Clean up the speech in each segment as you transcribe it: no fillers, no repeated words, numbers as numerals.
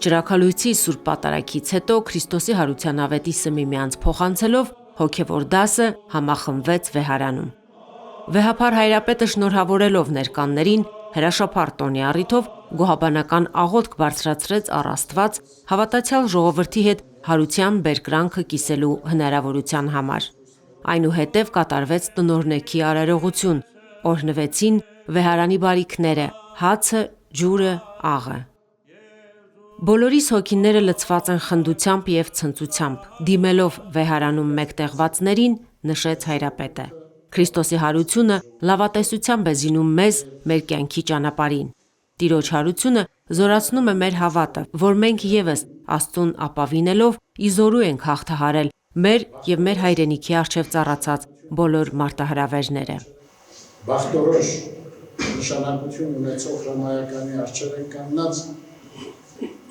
Ճրագալույցի Սուրբ Պատարագից հետո Քրիստոսի հարության ավետիսը միմյանց փոխանցելով հոգևոր դասը համախմբվեց վեհարանում։ Վեհափար Հայրապետը շնորհավորելով ներկաններին հրաշափառ տոնի առիթով գոհաբանական աղոթք բարձրացրեց առ Աստված հավատացյալ ժողովրդի հետ հարության բերկրանքը կիսելու հնարավորության համար։ Այնուհետև կատարվեց տնօրնեքի արարողություն, օրհնվեցին վեհարանի բարիքները՝ հացը, ջուրը, աղը։ Բոլորիս հոգիները լցված են խնդությամբ և ցնծությամբ, դիմելով վեհարանում մեկտեղվածներին, նշեց Հայրապետը։ Քրիստոսի հարությունը լավատեսությամբ է զինում մեզ մեր կյանքի ճանապարհին։ Տիրոջ հարությունը զորացնում է մեր հավատը, որ մենք ևս Աստծուն ապավինելով իզորու ենք հաղթահարել մեր և մեր հայրենիքի առջև ծառացած բոլոր մարտահրավերները։ Բախտորոշ նշանակություն ունեցող հրամայականի առջև են կանգնած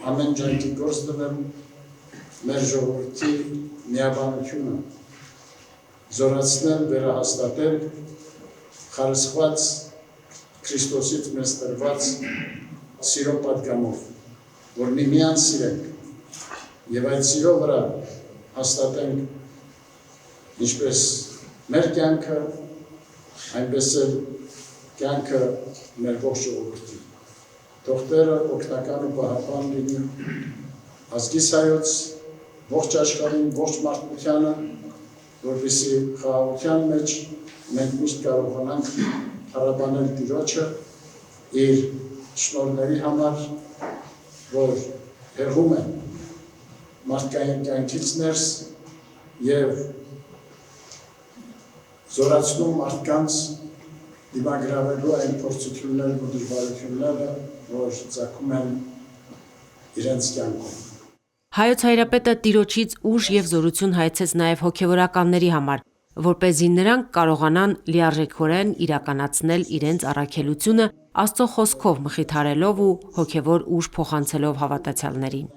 ամեն ջանքի գործ դնել մեր ժողովրդի միաբանությունը, զորացնել, վերահաստատել խարսխված Քրիստոսից մեզ տրված սիրո պատգամով, որ միմյանց սիրենք և այդ սիրո վրա հաստատենք ինչպես մեր կյանքը, այնպես էլ կյանքը մեր ողջ ժողովրդի։ Թող Տերը օգնական ու պահապան լինի ազգիս հայոց, ողջ աշխարհին, ողջ մարդկությանը, որպեսզի խաղաղության մեջ մենք միշտ կարողանանք փառաբանել Տիրոջը իր շնորհների համար, որ հեղում են մարդկային կյանքից ներս և զորացնում մարդկանց դիմագրավելու այն փորձություններն ու դժվարությունները, որ ծագում են իրենց կյանքում։ Հայոց Հայրապետը Տիրոջից ուժ և զորություն հայցեց նաև հոգևորականների համար, որպեսզի նրանք կարողանան լիարժեքորեն իրականացնել իրենց առաքելությունը Աստծո խոսքով մխիթարելով ու հոգևոր ուժ փոխանցելով հավատացյալներին։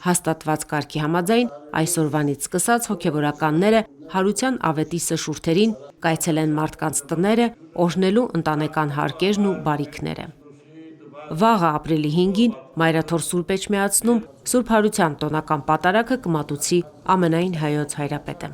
Հաստատված կարգի համաձայն այսօրվանից սկսած հոգևորականները հարության ավետիսը շուրթերին կայցելեն մարդկանց տները, օրհնելու ընտանեկան հարկերն ու բարիքները։ Վաղը ապրիլի 5-ին Մայրաթոր Սուրբ Էջմիածնում Սուրբ Հարության տոնական պատարագը կմատուցի ամենայն Հայոց Հայրապետը։